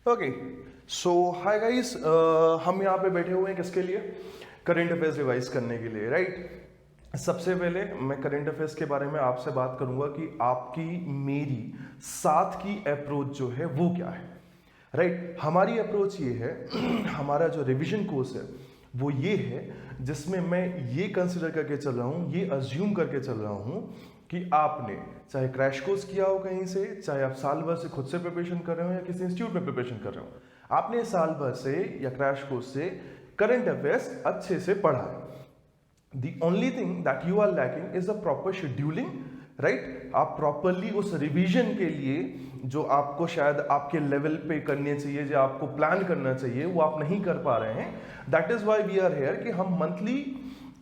Okay, सो hi guys, हम यहाँ पे बैठे हुए हैं किसके लिए? करंट अफेयर्स रिवाइज करने के लिए, राइट? सबसे पहले मैं करंट अफेयर्स के बारे में आपसे बात करूंगा कि आपकी मेरी साथ की अप्रोच जो है वो क्या है, राइट? हमारी अप्रोच ये है हमारा जो रिवीजन कोर्स है वो ये है जिसमें मैं ये कंसिडर करके चल रहा हूँ, ये अज्यूम करके चल रहा हूँ कि आपने चाहे क्रैश कोर्स किया हो कहीं से, चाहे आप साल भर से खुद से प्रिपरेशन कर रहे हो या किसी इंस्टीट्यूट में प्रिपरेशन कर रहे हो, आपने साल भर से या क्रैश कोर्स से करंट अफेयर्स अच्छे से पढ़ा है। The only thing that you are lacking is the proper scheduling, right? आप प्रॉपरली उस रिवीजन के लिए जो आपको शायद आपके लेवल पे करने चाहिए, जो आपको प्लान करना चाहिए, वो आप नहीं कर पा रहे हैं। That is why we are here कि हम मंथली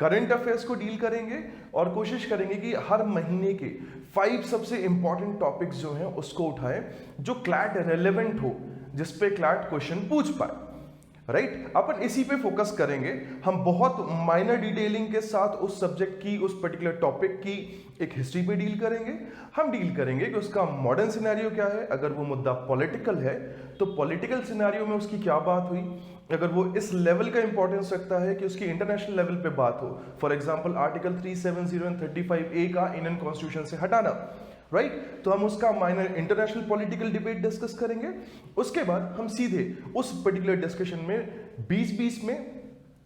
करंट अफेयर्स को डील करेंगे और कोशिश करेंगे कि हर महीने के 5 सबसे इंपॉर्टेंट टॉपिक्स जो हैं उसको उठाएं जो क्लैट रेलेवेंट हो, जिस पे क्लैट क्वेश्चन पूछ पाए, राइट? अपन इसी पे फोकस करेंगे। हम बहुत माइनर डिटेलिंग के साथ उस सब्जेक्ट की, उस पर्टिकुलर टॉपिक की एक हिस्ट्री पे डील करेंगे। हम डील करेंगे कि उसका मॉडर्न सिनेरियो क्या है, अगर वो मुद्दा पॉलिटिकल है तो पॉलिटिकल सिनेरियो में उसकी क्या बात हुई, अगर वो इस लेवल का इंपॉर्टेंस रखता है कि उसकी इंटरनेशनल लेवल पे बात हो, for example article 370 and 35A का इंडियन कॉन्स्टिट्यूशन से हटाना, राइट? तो हम उसका minor international political debate discuss करेंगे। उसके बाद हम सीधे उस पर्टिकुलर डिस्कशन में 20-20 में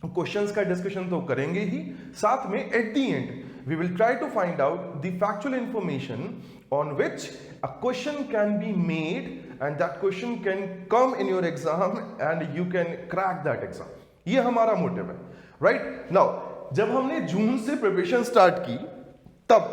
क्वेश्चंस का डिस्कशन तो करेंगे ही, साथ में at the end we will try to find out the factual information on which a question can be made and that question can come in your exam and you can crack that exam. ये हमारा motive है, right? Now जब हमने जून से preparation start की तब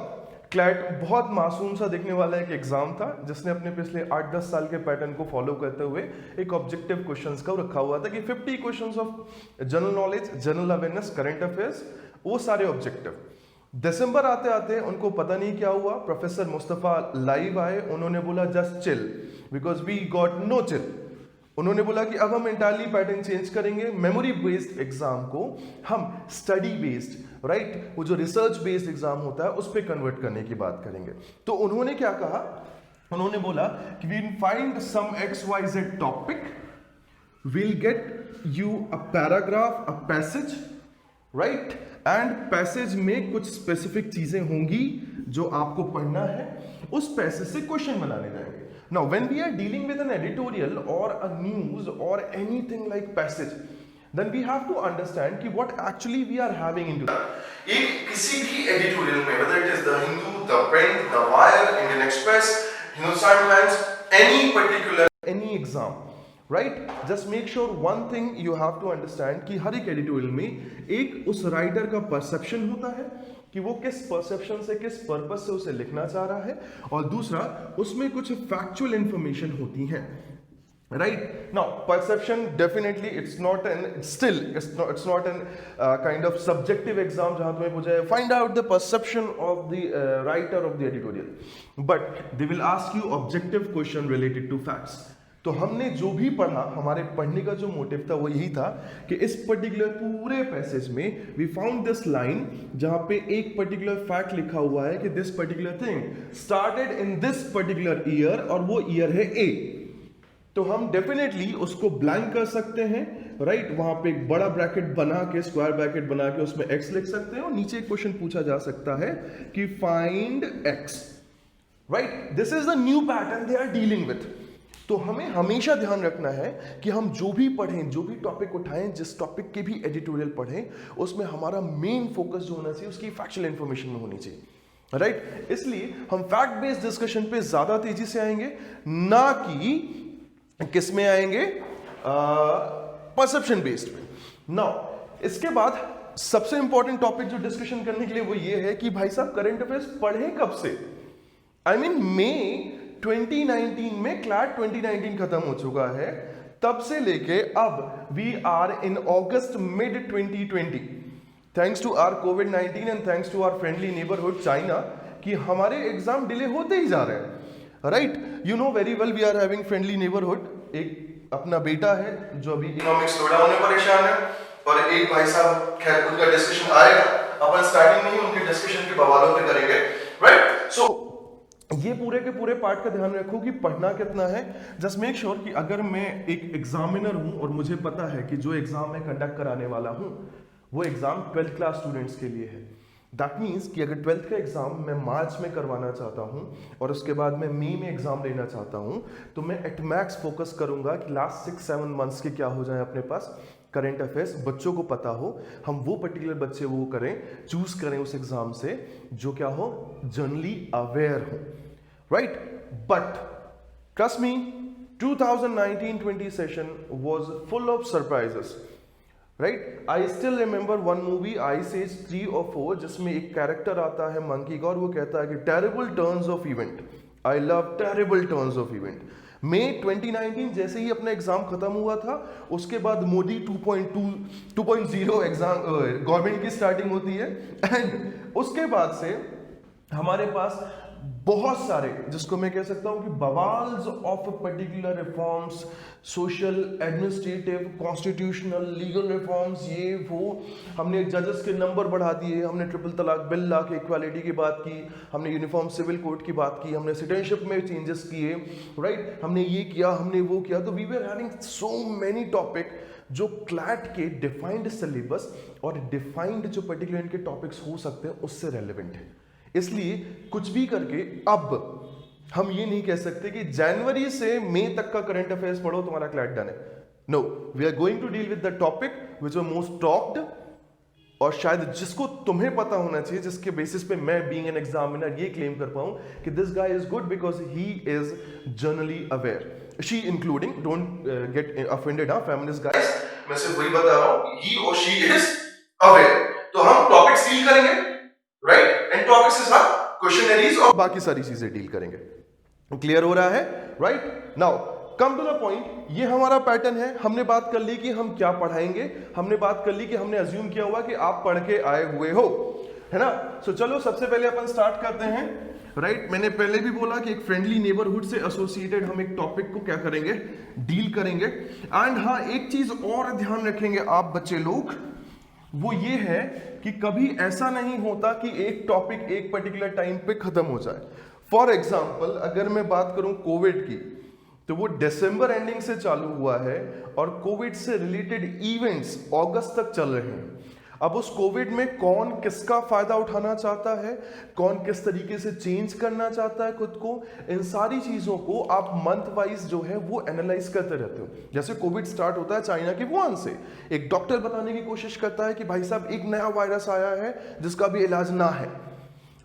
CLAT बहुत मासूम सा दिखने वाला एक एग्जाम था जिसने अपने पिछले 8-10 साल के पैटर्न को फॉलो करते हुए एक ऑब्जेक्टिव क्वेश्चंस का रखा हुआ था कि 50 questions of general knowledge, general awareness, current affairs, वो सारे ऑब्जेक्टिव। दिसंबर आते आते उनको पता नहीं क्या हुआ, प्रोफेसर मुस्तफा लाइव आए, उन्होंने बोला just chill because we got no chill. उन्होंने बोला कि अब हम इंटायरली पैटर्न चेंज करेंगे, मेमोरी बेस्ड एग्जाम को हम स्टडी बेस्ड, राइट, वो जो रिसर्च बेस्ड एग्जाम होता है उस पर कन्वर्ट करने की बात करेंगे। तो उन्होंने क्या कहा, उन्होंने बोला कि we find some XYZ topic, we'll get you a paragraph, a passage, right? And passage में कुछ स्पेसिफिक चीजें होंगी जो आपको पढ़ना है, उस पैसेज से क्वेश्चन बनाने जाएंगे। Now when we are dealing with an editorial और अ न्यूज और anything like passage, then we have to understand कि what actually we are having into एक किसी भी एडिटोरियल में, whether it is the Hindu, the Print, the Wire, Indian Express, Hindustan Times, any particular any exam, right? Just make sure one thing you have to understand कि हर एक editorial में एक उस राइटर का परसेप्शन होता है कि वो किस परसेप्शन से, किस पर्पस से उसे लिखना चाह रहा है, और दूसरा उसमें कुछ फैक्चुअल इंफॉर्मेशन होती है, right? Now perception definitely it's not an kind of subjective exam जहां तुम्हें पूछा है find out the perception of the writer of the editorial, but they will ask you objective question related to facts. तो हमने जो भी पढ़ा, हमारे पढ़ने का जो मोटिव था वो यही था कि इस पर्टिकुलर पूरे पैसेज में वी फाउंड दिस लाइन जहां पे एक पर्टिकुलर फैक्ट लिखा हुआ है कि this particular thing started in this particular year, और वो ईयर है ए। तो हम डेफिनेटली उसको ब्लैंक कर सकते हैं, राइट? वहां पे एक बड़ा ब्रैकेट बना के, स्क्वायर ब्रैकेट बना के उसमें एक्स लिख सकते हैं और नीचे एक क्वेश्चन पूछा जा सकता है कि find X, right? This is the new pattern they are dealing with. तो हमें हमेशा ध्यान रखना है कि हम जो भी पढ़ें, जो भी टॉपिक उठाएं, जिस टॉपिक के भी एडिटोरियल पढ़ें, उसमें हमारा मेन फोकस जो होना चाहिए उसकी फैक्चुअल इंफॉर्मेशन में होनी चाहिए, राइट? इसलिए हम फैक्ट बेस्ड डिस्कशन पे ज्यादा तेजी से आएंगे, ना कि किस में आएंगे, परसेप्शन बेस्ड में। नाउ इसके बाद सबसे इंपॉर्टेंट टॉपिक जो डिस्कशन करने के लिए वो ये है कि भाई साहब करंट अफेयर्स पढ़ें कब से? आई मीन मई 2019 में क्लैट 2019 खत्म हो चुका है, तब से लेके अब we are in August mid 2020, thanks to our कोविड-19 and thanks to our friendly neighbourhood China, कि हमारे एग्जाम डिले होते ही जा रहे हैं, right? You know very well we are having friendly neighbourhood. एक अपना बेटा है जो अभी इकोनॉमिक्स स्लोडाउन में परेशान है, और एक भाई साहब, खैर उनका डिस्कशन आएगा, अपन स्टार्टिंग में ही उनके डिस्कशन के बवालों पे करेंगे, राइट? सो ये पूरे के पूरे पार्ट का ध्यान रखो कि पढ़ना कितना है। जस्ट मेक श्योर कि अगर मैं एक एग्जामिनर हूं और मुझे पता है कि जो एग्जाम मैं कंडक्ट कराने वाला हूं वो एग्जाम 12th क्लास स्टूडेंट्स के लिए है, दैट मीन्स कि अगर 12th का एग्जाम मैं मार्च में करवाना चाहता हूं और उसके बाद मैं मई में एग्जाम लेना चाहता हूं, तो मैं एट मैक्स फोकस करूंगा कि लास्ट 6-7 मंथ्स के क्या हो जाए अपने पास करंट अफेयर्स, बच्चों को पता हो, हम वो पर्टिकुलर बच्चे वो करें, चूज करें उस एग्जाम से जो क्या हो, जनरली अवेयर हो, right? But trust me, 2019-20 session was full of surprises, right? I still remember one movie, Ice Age 3 or 4, जिसमें एक कैरेक्टर आता है मंकी का और वो कहता है कि terrible turns of event. I love terrible turns of event. मई 2019 जैसे ही अपना एग्जाम खत्म हुआ था, उसके बाद मोदी 2.0 एग्जाम गवर्नमेंट की स्टार्टिंग होती है एंड उसके बाद से हमारे पास बहुत सारे, जिसको मैं कह सकता हूं कि बवाल्स of particular reforms, social, administrative, constitutional, legal reforms, ये वो, हमने जजेस के नंबर बढ़ा दिए, हमने ट्रिपल तलाक बिल ला के इक्वालिटी की बात की, हमने यूनिफॉर्म सिविल कोड की बात की, हमने सिटीजनशिप में चेंजेस किए, राइट, हमने ये किया, हमने वो किया। तो we were having so many topic जो क्लैट के डिफाइंड सिलेबस और डिफाइंड जो पर्टिकुलर इनके टॉपिक्स हो सकते हैं उससे रेलिवेंट है। इसलिए कुछ भी करके अब हम ये नहीं कह सकते कि जनवरी से मई तक का करंट अफेयर्स पढ़ो तुम्हारा क्लैट डन है। No, we are going to deal with the topic which are most talked, और शायद जिसको तुम्हें पता होना चाहिए, जिसके बेसिस पे मैं बीइंग एन एग्जामिनर ये क्लेम कर पाऊं कि this guy is good because he is generally aware, she including, don't get offended, feminist guys, मैं सिर्फ वही बता रहा हूं, ही और शी इज अवेयर। तो हम टॉपिक्स डील करेंगे, राइट, एंड टॉपिक्स के साथ क्वेश्चनरीज और बाकी सारी चीजें डील करेंगे। क्लियर हो रहा है, right? Now come to the point, ये हमारा पैटर्न है। हमने बात कर ली कि हम क्या पढ़ाएंगे, हमने बात कर ली कि हमने अज्यूम किया हुआ कि आप पढ़ के आए हुए हो, है ना? सो चलो सबसे पहले अपन स्टार्ट करते हैं, राइट? मैंने पहले भी बोला कि एक फ्रेंडली नेबरहुड से एसोसिएटेड हम एक टॉपिक को क्या करेंगे, डील करेंगे। एंड हाँ, एक चीज और ध्यान रखेंगे आप बच्चे लोग, वो ये है कि कभी ऐसा नहीं होता कि एक टॉपिक एक पर्टिकुलर टाइम पे खत्म हो जाए। फॉर एग्जाम्पल, अगर मैं बात करूं कोविड की, तो वो दिसंबर एंडिंग से चालू हुआ है और कोविड से रिलेटेड इवेंट्स अगस्त तक चल रहे हैं। अब उस कोविड में कौन किसका फायदा उठाना चाहता है, कौन किस तरीके से चेंज करना चाहता है खुद को, इन सारी चीजों को आप मंथ वाइज जो है वो एनालाइज करते रहते हो। जैसे कोविड स्टार्ट होता है चाइना के वुहान से, एक डॉक्टर बताने की कोशिश करता है कि भाई साहब एक नया वायरस आया है जिसका भी इलाज ना है,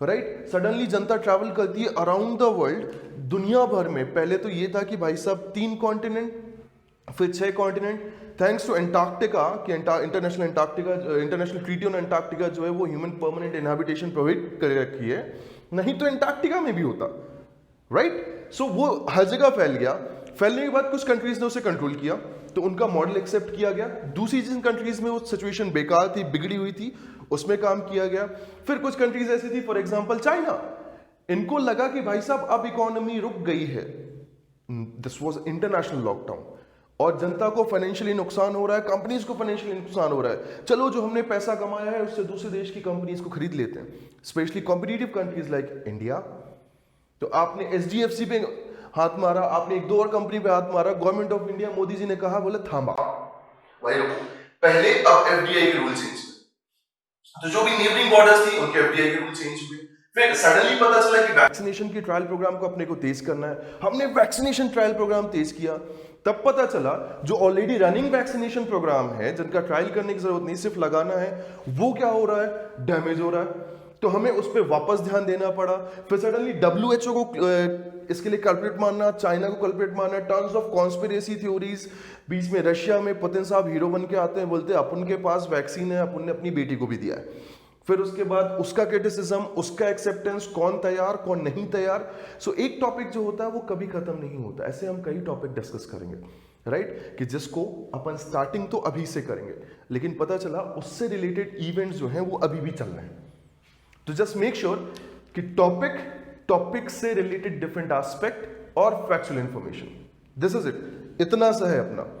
राइट? सडनली जनता ट्रैवल करती है अराउंड द वर्ल्ड, दुनिया भर में। पहले तो ये था कि भाई साहब 3 कॉन्टिनेंट, फिर 6 कॉन्टिनेंट, थैंक्स टू एंटार्क्टिका कि इंटरनेशनल ट्रीटी ऑन एंटार्क्टिका जो है वो ह्यूमन परमानेंट इनहैबिटेशन प्रोवाइड कर रखी है, नहीं तो एंटार्क्टिका में भी होता, राइट? सो वो हर जगह फैल गया। फैलने के बाद कुछ कंट्रीज ने उसे कंट्रोल किया, तो उनका मॉडल एक्सेप्ट किया गया। दूसरी जिन कंट्रीज में वो सिचुएशन बेकार थी, बिगड़ी हुई थी, उसमें काम किया गया। फिर कुछ कंट्रीज ऐसी थी, फॉर एग्जांपल चाइना, इनको लगा कि भाई साहब अब इकोनॉमी रुक गई है, दिस वाज इंटरनेशनल लॉकडाउन, और जनता को फाइनेंशियली नुकसान हो रहा है, कंपनीज को फाइनेंशियली नुकसान हो रहा है, चलो जो हमने पैसा कमाया है उससे दूसरे देश की कंपनीज को खरीद लेते हैं, specially competitive countries like India. तो आपने एचडीएफसी पे हाथ मारा, आपने 1-2 और कंपनी पे हाथ मारा, government of India, Modi ji ने कहा, बोले थांबा भाई रुको, पहले अब एफडीआई के रूल चेंज हुए, तो जो भी नेबरिंग बॉर्डर्स थी उनके एफडीआई के रूल चेंज हुए। फिर सडनली पता चला कि वैक्सीनेशन के ट्रायल प्रोग्राम को अपने को तेज करना है, हमने वैक्सीनेशन ट्रायल प्रोग्राम तेज किया। तब पता चला जो ऑलरेडी रनिंग वैक्सीनेशन प्रोग्राम है, जिनका ट्रायल करने की जरूरत नहीं, सिर्फ लगाना है, वो क्या हो रहा है, डैमेज हो रहा है। तो हमें उस पर वापस ध्यान देना पड़ा। फिर सडनली WHO को इसके लिए कल्प्रिट मानना, चाइना को कल्प्रिट मानना, टर्म्स ऑफ कॉन्स्पिरेसी थ्योरीज, बीच में रशिया में पुतिन साहब हीरो बन के आते हैं, बोलते हैं अपन के पास वैक्सीन है, अपन ने अपनी बेटी को भी दिया है। फिर उसके बाद उसका क्रिटिसिज्म, उसका एक्सेप्टेंस, कौन तैयार कौन नहीं तैयार। सो एक टॉपिक जो होता है वो कभी खत्म नहीं होता। ऐसे हम कई टॉपिक डिस्कस करेंगे, राइट? कि जिसको अपन स्टार्टिंग तो अभी से करेंगे, लेकिन पता चला उससे रिलेटेड इवेंट्स जो हैं वो अभी भी चल रहे हैं। तो जस्ट मेक श्योर कि टॉपिक से रिलेटेड डिफरेंट एस्पेक्ट और factual information, this is it. इतना सा है अपना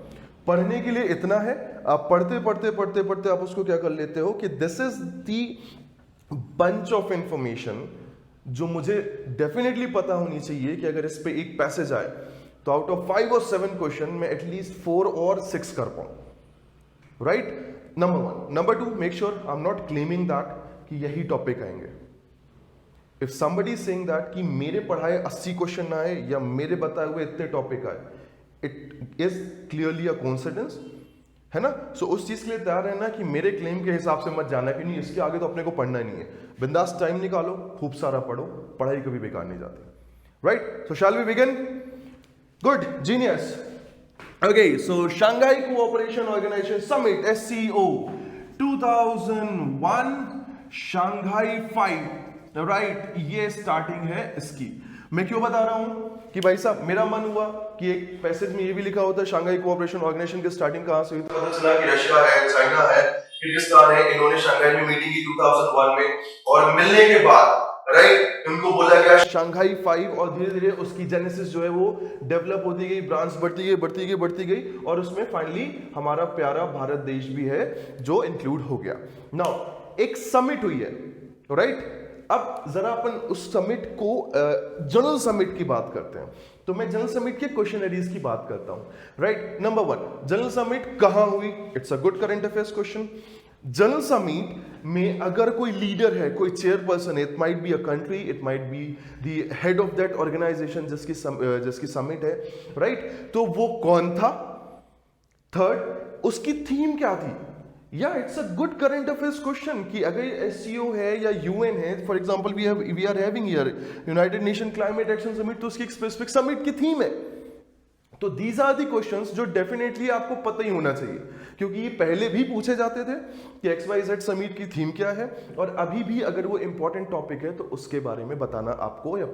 पढ़ने के लिए, इतना है। आप पढ़ते आप उसको क्या कर लेते हो कि this is the bunch of information जो मुझे डेफिनेटली पता होनी चाहिए कि अगर इस पे एक पैसेज आए तो आउट ऑफ 5 और 7 क्वेश्चन मैं एटलीस्ट 4 और 6 कर पाऊं, right? Number 1। Number 2, make sure I am not claiming that कि यही टॉपिक आएंगे। If somebody is saying that कि मेरे पढ़ाए 80 क्वेश्चन आए या मेरे बताए हुए इतने टॉपिक आए, it is clearly a coincidence, है ना? सो उस चीज के लिए तैयार रहना कि मेरे क्लेम के हिसाब से मत जाना कि नहीं इसके आगे तो अपने को पढ़ना ही नहीं है। बिंदास टाइम निकालो, खूब सारा पढ़ो, पढ़ाई कभी बेकार नहीं जाती, right? So shall we begin? Good, genius. Okay, so Shanghai cooperation organisation summit SCO 2001 Shanghai 5, right? ये स्टार्टिंग है इसकी। मैं क्यों बता रहा हूं कि भाई साहब मेरा मन हुआ कि एक पैसेज में ये भी लिखा होता है शंघाई कोऑपरेशन ऑर्गेनाइजेशन की स्टार्टिंग कहां से हुई, तो पता चला कि रशिया है, चाइना है, किर्गिस्तान है, इन्होंने शंघाई में मीटिंग की 2001 में, और मिलने के बाद राइट उनको बोला गया शंघाई 5, और धीरे धीरे उसकी जेनेसिस जो है वो डेवलप होती गई, ब्रांच बढ़ती गई बढ़ती गई बढ़ती गई, और उसमें फाइनली हमारा प्यारा भारत देश भी है जो इंक्लूड हो गया। नाउ एक समिट हुई है, राइट? अब जरा अपन उस समिट को जनरल समिट की बात करते हैं। तो मैं जनरल समिट के क्वेश्चनरीज की बात करता हूं, राइट? नंबर 1, जनरल समिट कहां हुई? It's a good current affairs question. General summit में अगर कोई लीडर है, कोई चेयरपर्सन है, it might be a country, it might be the head of that organisation जिसकी समिट है, राइट? तो वो कौन था? थर्ड, उसकी थीम क्या थी? या it's a good current affairs question कि अगर SCO है या UN है, for example we are having here United Nation climate action summit, तो उसकी एक स्पेसिफिक समिट की थीम है। तो दीज आर दी क्वेश्चंस जो डेफिनेटली आपको पता ही होना चाहिए, क्योंकि ये पहले भी पूछे जाते थे कि XYZ समिट की थीम क्या है, और अभी भी अगर वो इंपॉर्टेंट टॉपिक है तो उसके बारे में बताना आपको या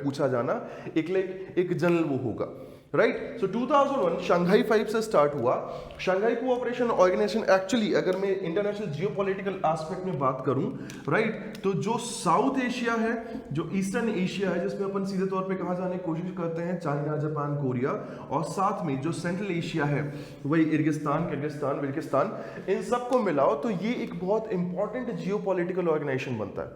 पूछा जाना एक जनरल वो होगा, राइट? सो 2001 शंघाई 5 से स्टार्ट हुआ। शंघाई कोऑपरेशन ऑर्गेनाइजेशन एक्चुअली अगर मैं इंटरनेशनल जियोपॉलिटिकल एस्पेक्ट में बात करूं, राइट, तो जो साउथ एशिया है, जो ईस्टर्न एशिया है, जिसमें अपन सीधे तौर पे कहां जाने की कोशिश करते हैं, चाइना, जापान, कोरिया, और साथ में जो सेंट्रल एशिया है वही किर्गिस्तान, बिल्किस्तान, इन सबको मिलाओ तो ये एक बहुत इंपॉर्टेंट जियोपॉलिटिकल ऑर्गेनाइजेशन बनता है,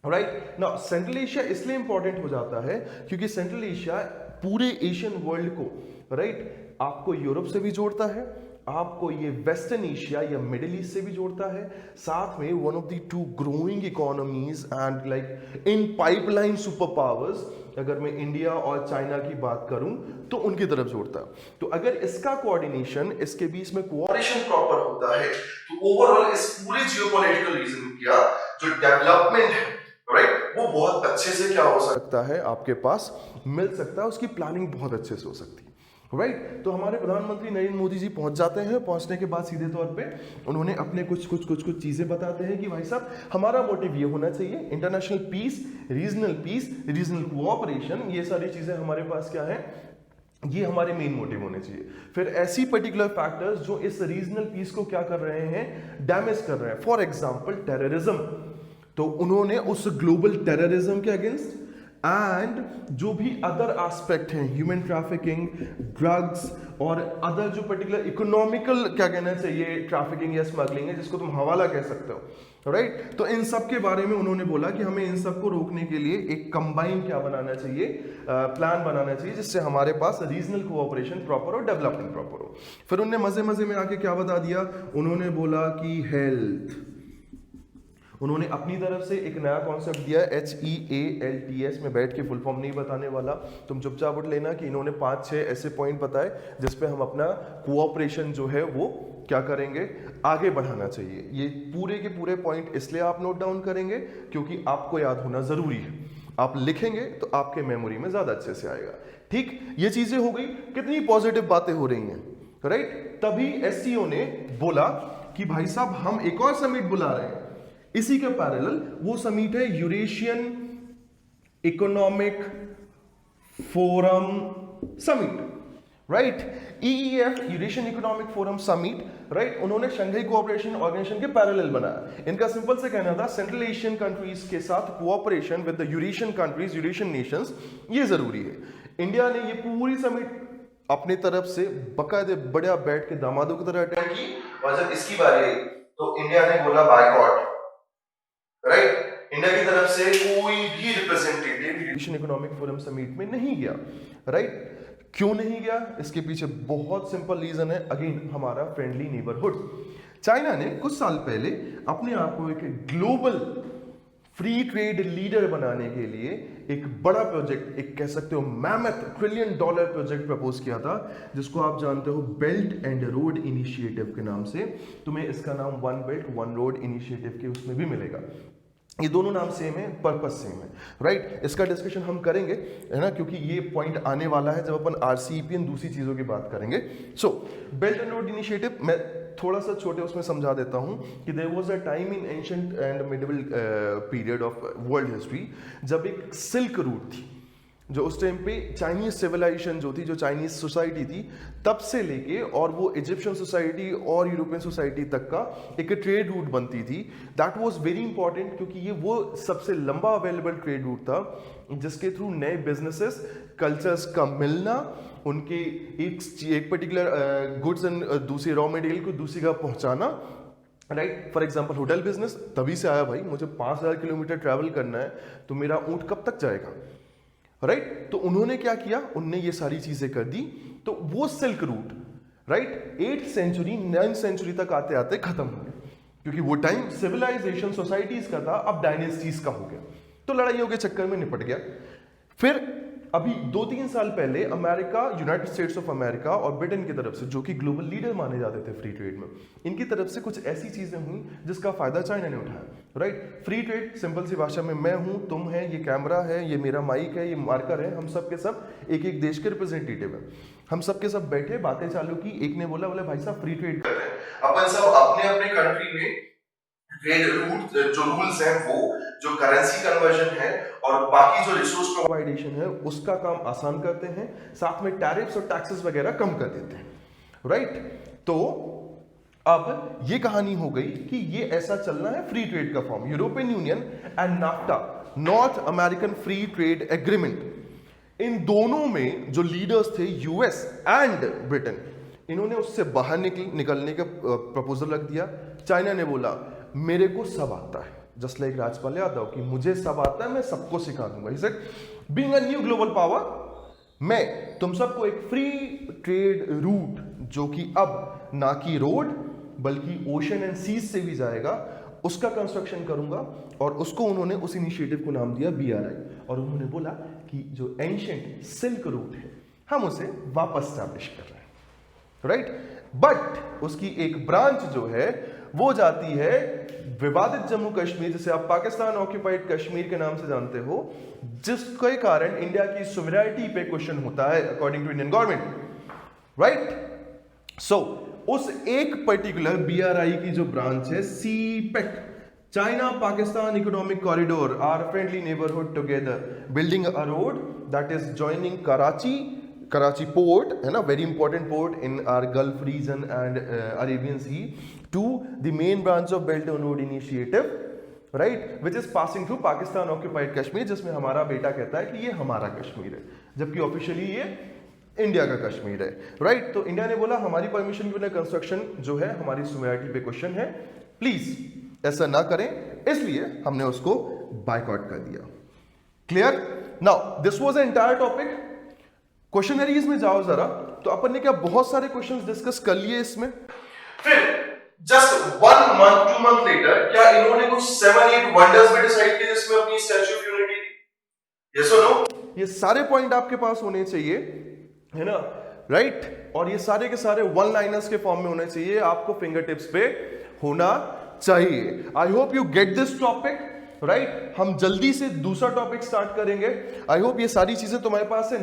राइट? नाउ सेंट्रल एशिया इसलिए इंपॉर्टेंट हो जाता है क्योंकि सेंट्रल एशिया पूरे एशियन वर्ल्ड को, राइट, आपको यूरोप से भी जोड़ता है, आपको ये वेस्टर्न एशिया या मिडिल ईस्ट से भी जोड़ता है, साथ में one of the 2 growing economies and like in pipeline super powers, अगर मैं इंडिया और चाइना की बात करूं तो उनकी तरफ जोड़ता है। तो अगर इसका कोऑर्डिनेशन, इसके बीच में कोऑर्डिनेशन प्रॉपर होता है तो ओवरऑल इस पूरे जियोपॉलिटिकल रीजन का जो डेवलपमेंट है, राइट, वो बहुत अच्छे से क्या हो सकता है, आपके पास मिल सकता है, उसकी प्लानिंग बहुत अच्छे से हो सकती है, राइट? तो हमारे प्रधानमंत्री नरेंद्र मोदी जी पहुंच जाते हैं। पहुंचने के बाद सीधे तौर पे उन्होंने अपने कुछ चीजें बताते हैं कि भाई साहब हमारा मोटिव ये होना चाहिए, इंटरनेशनल पीस, रीजनल कोऑपरेशन, ये सारी चीजें हमारे पास क्या है, ये हमारे मेन मोटिव होने चाहिए। फिर ऐसी पर्टिकुलर फैक्टर्स जो इस रीजनल पीस को क्या कर रहे हैं, डैमेज कर रहे हैं, फॉर एग्जाम्पल टेररिज्म, तो उन्होंने उस ग्लोबल टेररिज्म के अगेंस्ट एंड जो भी अदर एस्पेक्ट हैं, ह्यूमन ट्रैफिकिंग, ड्रग्स और अदर जो पर्टिकुलर इकोनॉमिकल क्या कहना चाहिए, ट्रैफिकिंग या स्मगलिंग है, जिसको तुम हवाला कह सकते हो, राइट? तो इन सब के बारे में उन्होंने बोला कि हमें इन सब को रोकने के लिए एक कंबाइन क्या बनाना चाहिए, प्लान बनाना चाहिए, जिससे हमारे पास रीजनल कोऑपरेशन प्रॉपर हो, डेवलपमेंट प्रॉपर हो। फिर उन्होंने मजे में आके क्या बता दिया, उन्होंने बोला कि हेल्थ, उन्होंने अपनी तरफ से एक नया कॉन्सेप्ट दिया HEALTS, में बैठ के फुल फॉर्म नहीं बताने वाला, तुम चुपचाप उठ लेना कि इन्होंने 5-6 ऐसे पॉइंट बताए जिसपे हम अपना कोऑपरेशन जो है वो क्या करेंगे, आगे बढ़ाना चाहिए। ये पूरे के पूरे पॉइंट इसलिए आप नोट डाउन करेंगे क्योंकि आपको याद होना जरूरी है, आप लिखेंगे तो आपके मेमोरी में ज्यादा अच्छे से आएगा, ठीक? ये चीजें हो गई, कितनी पॉजिटिव बातें हो रही हैं, राइट? तभी SCO ने बोला कि भाई साहब हम एक और समिट बुला रहे हैं, इसी के पैरेलल वो समिट है Eurasian economic forum summit, right? EEF, Eurasian economic forum summit, right? उन्होंने शंघाई कोऑपरेशन ऑर्गेनाइजेशन के पैरेलल बनाया। इनका सिंपल से कहना था सेंट्रल एशियन कंट्रीज के साथ cooperation with the Eurasian countries, Eurasian Nations, ये जरूरी है। इंडिया ने ये पूरी समिट अपनी तरफ से बकायदे बढ़िया बैठ के दामादों की तरह अटेंड की, और जब इसकी बारी आई तो इंडिया ने बोला बायकॉट, राइट? इंडिया की तरफ से कोई भी representative Asian economic forum summit में नहीं गया, राइट? क्यों नहीं गया? इसके पीछे बहुत सिंपल रीजन है, अगेन हमारा फ्रेंडली नेबरहुड। चाइना ने कुछ साल पहले अपने आप को एक ग्लोबल फ्री ट्रेड लीडर बनाने के लिए एक बड़ा प्रोजेक्ट, एक कह सकते हो मैमथ $1 ट्रिलियन प्रोजेक्ट प्रपोज किया था, जिसको आप जानते हो बेल्ट एंड रोड इनिशिएटिव के नाम से। तुम्हें इसका नाम one belt one road initiative के उसमें भी मिलेगा। ये दोनों नाम सेम है, पर्पस सेम है, राइट? इसका डिस्कशन हम करेंगे, है ना, क्योंकि ये पॉइंट आने वाला है जब अपन आरसीईपी एंड दूसरी चीजों की बात करेंगे। So belt and road initiative मैं थोड़ा सा छोटे उसमें समझा देता हूं कि there was a time in ancient and medieval period of world history जब एक सिल्क रूट थी, जो उस टाइम पे चाइनीज सिविलाइजेशन जो थी, जो चाइनीज सोसाइटी थी, तब से लेके और वो इजिप्शियन सोसाइटी और यूरोपियन सोसाइटी तक का एक ट्रेड रूट बनती थी। दैट वाज वेरी इंपॉर्टेंट क्योंकि ये वो सबसे लंबा अवेलेबल ट्रेड रूट था जिसके थ्रू नए बिजनेसेस, कल्चर्स का मिलना, उनके एक पर्टिकुलर गुड्स एंड दूसरे रॉ मटेरियल को दूसरी जगह पहुंचाना, right? For example hotel business तभी से आया, भाई मुझे 5000 किलोमीटर ट्रैवल करना है तो मेरा ऊंट कब तक जाएगा, राइट? तो उन्होंने क्या किया, उनने ये सारी चीजें कर दी। तो वो silk route, right, 8th century 9th century तक आते आते खत्म हो गया, क्योंकि वो टाइम सिविलाइजेशन सोसाइटीज का था, अब डायनेस्टीज का हो गया, तो लड़ाइयों के चक्कर में निपट गया। फिर अभी 2-3 साल पहले America, United states of America और ब्रिटेन की तरफ से, जो कि ग्लोबल लीडर माने जाते थे फ्री ट्रेड में, इनकी तरफ से कुछ ऐसी चीजें हुई जिसका फायदा चाइना ने उठाया, राइट? फ्री ट्रेड, सिंपल सी भाषा में, मैं हूं, तुम है, ये कैमरा है, ये मेरा माइक है, ये मार्कर है, हम सब के सब एक एक देश के रिप्रेजेंटेटिव है। हम सब के सब बैठे, बातें चालू की, एक ने बोला भाई साहब फ्री ट्रेड कर रहे हैं, अपन सब अपने अपने कंट्री में ट्रेड रूट जो रूल्स हैं, वो जो करेंसी कन्वर्जन है और बाकी जो रिसोर्स प्रोवाइडेशन है उसका काम आसान करते हैं, साथ में टैरिफ्स और टैक्सेस वगैरह कम कर देते हैं, राइट? तो अब ये कहानी हो गई कि ये ऐसा चलना है फ्री ट्रेड का form, European Union and NAFTA, North American Free Trade Agreement. इन दोनों में जो लीडर्स थे, यूएस एंड ब्रिटेन, इन्होंने उससे बाहर निकलने का प्रपोजल रख दिया। चाइना ने बोला मेरे को सब आता है, जस्ट लाइक राजपाल यादव कि मुझे सब आता है, मैं सबको सिखा दूंगा। He said, being a new global power, मैं तुम सबको एक फ्री ट्रेड रूट, जो कि अब ना कि रोड बल्कि ओशन एंड सीज से भी जाएगा, उसका कंस्ट्रक्शन करूंगा। और उसको उन्होंने उस इनिशिएटिव को नाम दिया BRI, और उन्होंने बोला कि जो एंशिएंट सिल्क रूट है हम उसे वापस स्टैब्लिश कर रहे हैं, राइट? बट उसकी एक ब्रांच जो है वो जाती है विवादित जम्मू कश्मीर, जिसे आप पाकिस्तान ऑक्यूपाइड कश्मीर के नाम से जानते हो, जिसके कारण इंडिया की सुवेरेनिटी पे क्वेश्चन होता है according to Indian government, right? So उस एक पर्टिकुलर BRI की जो ब्रांच है, CPEC, China Pakistan economic corridor, our friendly neighbourhood together, building a road that is joining Karachi port, है ना, very important port in our Gulf region and Arabian Sea, to the main branch of Belt and Road Initiative, right, which is passing through Pakistan occupied Kashmir, जिसमें हमारा बेटा कहता है कि ये हमारा कश्मीर है, जबकि ऑफिशियली ये इंडिया का कश्मीर है, राइट? तो इंडिया ने बोला हमारी परमिशन के बिना कंस्ट्रक्शन जो है हमारी सुवेरेनिटी पे क्वेश्चन है, प्लीज ऐसा ना करें, इसलिए हमने उसको बायकॉट कर दिया। Clear? Now this was the entire topic. Questionnaires में जाओ जरा, तो अपन ने क्या बहुत सारे क्वेश्चंस डिस्कस कर लिए इसमें। फिर जस्ट 1 month 2 month लेटर क्या इन्होंने कुछ 7-8 वंडर्स भी डिसाइड किए जिसमें अपनी स्टैच्यू ऑफ यूनिटी थी? यस और नो? ये सारे पॉइंट आपके पास होने चाहिए, है ना, राइट? और ये सारे के सारे वन लाइनर्स के फॉर्म में होने चाहिए, आपको फिंगर टिप्स पे होना चाहिए। I hope you get this topic, right? हम जल्दी से दूसरा टॉपिक स्टार्ट करेंगे। आई होप ये सारी चीजें तुम्हारे पास है।